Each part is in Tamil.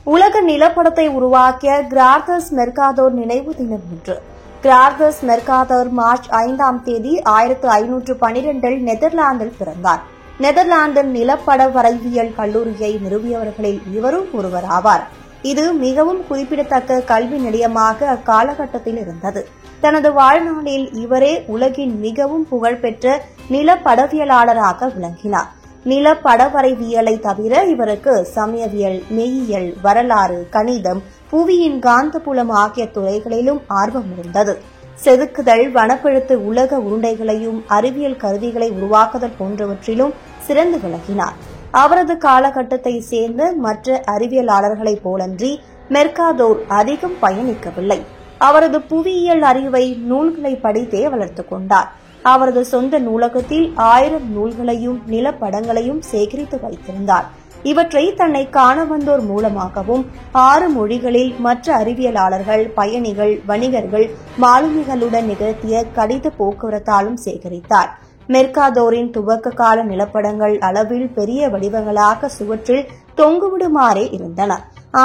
உலக நிலப்படத்தை உருவாக்கிய கிரார்தஸ் மெர்காதோர் நினைவு தினம் இன்று. கிரார்தஸ் மெர்காதோர் மார்ச் 5ஆம் தேதி 1512 நெதர்லாந்தில் பிறந்தார். நெதர்லாந்தின் நிலப்பட வரைவியல் கல்லூரியை நிறுவியவர்களில் இவரும் ஒருவராவார். இது மிகவும் குறிப்பிடத்தக்க கல்வி நிலையமாக அக்காலகட்டத்தில் இருந்தது. தனது வாழ்நாளில் இவரே உலகின் மிகவும் புகழ்பெற்ற நிலப்படவியலாளராக விளங்கினார். நிலப்படவரைவியலை தவிர இவருக்கு சமயவியல், மெய்யியல், வரலாறு, கணிதம், புவியின் காந்தப்புலம் ஆகிய துறைகளிலும் ஆர்வம் இருந்தது. செதுக்குதல், வனப்பெழுத்து, உலக உருண்டைகளையும் அறிவியல் கருவிகளை உருவாக்குதல் போன்றவற்றிலும் சிறந்து விளங்கினார். அவரது காலகட்டத்தை சேர்ந்த மற்ற அறிவியலாளர்களைப் போலன்றி மெர்காதோர் அதிகம் பயணிக்கவில்லை. அவரது புவியியல் அறிவை நூல்களை படித்தே வளர்த்துக் கொண்டார். அவரது சொந்த நூலகத்தில் 1000 நூல்களையும் நிலப்படங்களையும் சேகரித்து வைத்திருந்தார். இவற்றை தன்னை காண வந்தோர் மூலமாகவும் 6 மொழிகளில் மற்ற அறிவியலாளர்கள், பயணிகள், வணிகர்கள், மாலுமிகளுடன் நிகழ்த்திய கடித போக்குவரத்தாலும் சேகரித்தார். மெர்காதோரின் துவக்க கால நிலப்படங்கள் அளவில் பெரிய வடிவங்களாக சுவற்றில் தொங்குவிடுமாறே இருந்தன.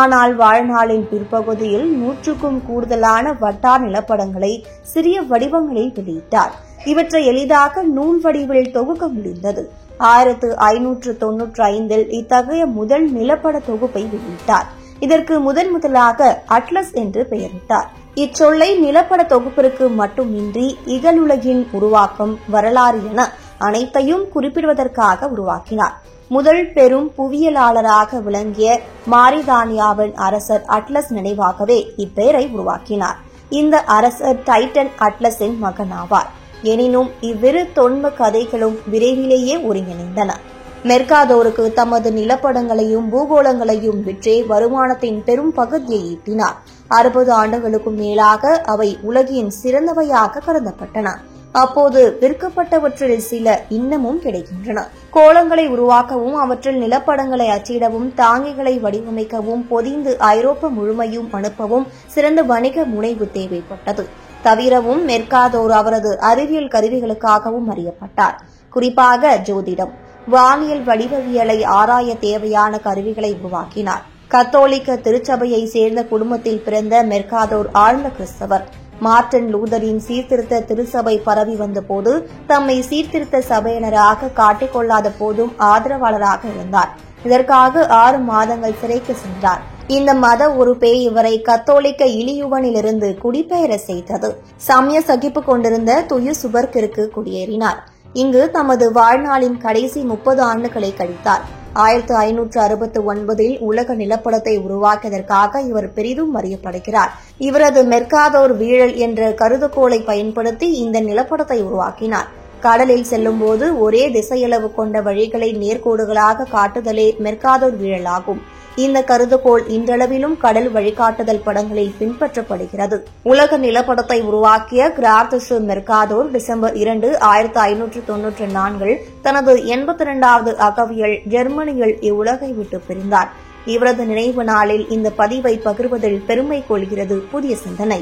ஆனால் வாழ்நாளின் பிற்பகுதியில் 100க்கும் கூடுதலான வட்டார் நிலப்படங்களை சிறிய வடிவங்களில் வெளியிட்டார். இவற்றை எளிதாக நூல் வடிவில் தொகுக்க முடிந்தது. 1595 இத்தகைய முதல் நிலப்பட தொகுப்பை வெளியிட்டார். இதற்கு முதலாக அட்லஸ் என்று பெயரிட்டார். இச்சொல்லை நிலப்பட தொகுப்பிற்கு மட்டுமின்றி இகலுலகின் உருவாக்கம், வரலாறு என அனைத்தையும் குறிப்பிடுவதற்காக உருவாக்கினார். முதல் பெரும் புவியியலாளராக விளங்கிய மாரிதானியாவின் அரசர் அட்லஸ் நினைவாகவே இப்பெயரை உருவாக்கினார். இந்த அரசர் டைட்டன் அட்லஸின் மகனாவார். எனினும் இவ்விரு தொன்ம கதைகளும் விரைவிலேயே ஒருங்கிணைந்தன. மெர்காதோருக்கு தமது நிலப்படங்களையும் பூகோளங்களையும் விற்றே வருமானத்தின் பெரும் பகுதியை ஈட்டினார். 60 ஆண்டுகளுக்கும் மேலாக அவை உலகின் சிறந்தவையாக கருதப்பட்டன. அப்போது விற்கப்பட்டவற்றில் சில இன்னமும் கிடைக்கின்றன. கோளங்களை உருவாக்கவும் அவற்றில் நிலப்படங்களை அச்சிடவும் தாங்கிகளை வடிவமைக்கவும் பொதிந்து ஐரோப்பா முழுமையும் அனுப்பவும் சிறந்த வணிக முனைவு தேவைப்பட்டது. தவிரவும் மெர்காதோர் அவரது அறிவியல் கருவிகளுக்காகவும் அறியப்பட்டார். குறிப்பாக ஜோதிடம், வானியல், வடிவவியலை ஆராய தேவையான கருவிகளை உருவாக்கினார். கத்தோலிக்க திருச்சபையை சேர்ந்த குடும்பத்தில் பிறந்த மெர்காதோர் ஆழ்ந்த கிறிஸ்தவர். மார்ட்டின் லூதரின் சீர்திருத்த திருச்சபை பரவி வந்தபோது தம்மை சீர்திருத்த சபையினராக காட்டிக்கொள்ளாத போதும் ஆதரவாளராக இருந்தார். இதற்காக 6 மாதங்கள் சிறைக்கு சென்றார். இந்த மத உறுப்பே இவரை கத்தோலிக்க இலியுவனிலிருந்து குடிபெயர செய்தது. சமய சகிப்பு கொண்டிருந்த துயுசுபர்கிற்கு குடியேறினார். இங்கு தமது வாழ்நாளின் கடைசி 30 ஆண்டுகளை கழித்தார். 1569 உலக நிலப்படத்தை உருவாக்கியதற்காக இவர் பெரிதும் அறியப்படுகிறார். இவரது மெர்காதோர் வீழல் என்ற கருதுகோளை பயன்படுத்தி இந்த நிலப்படத்தை உருவாக்கினார். கடலில் செல்லும்போது ஒரே திசையளவு கொண்ட வழிகளை நேர்கோடுகளாக காட்டுதலே மெர்காதோர் வீழலாகும். இந்த கருதுகோள் இன்றளவிலும் கடல் வழிகாட்டுதல் படங்களில் பின்பற்றப்படுகிறது. உலக நிலப்படத்தை உருவாக்கிய கிரார்தஸ் மெர்காதோர் டிசம்பர் 2, 1594 தனது 82வது அகவியல் ஜெர்மனியில் இவ்வுலகை விட்டு பிரிந்தார். இவரது நினைவு நாளில் இந்த பதிவை பகிர்வதில் பெருமை கொள்கிறது புதிய சிந்தனை.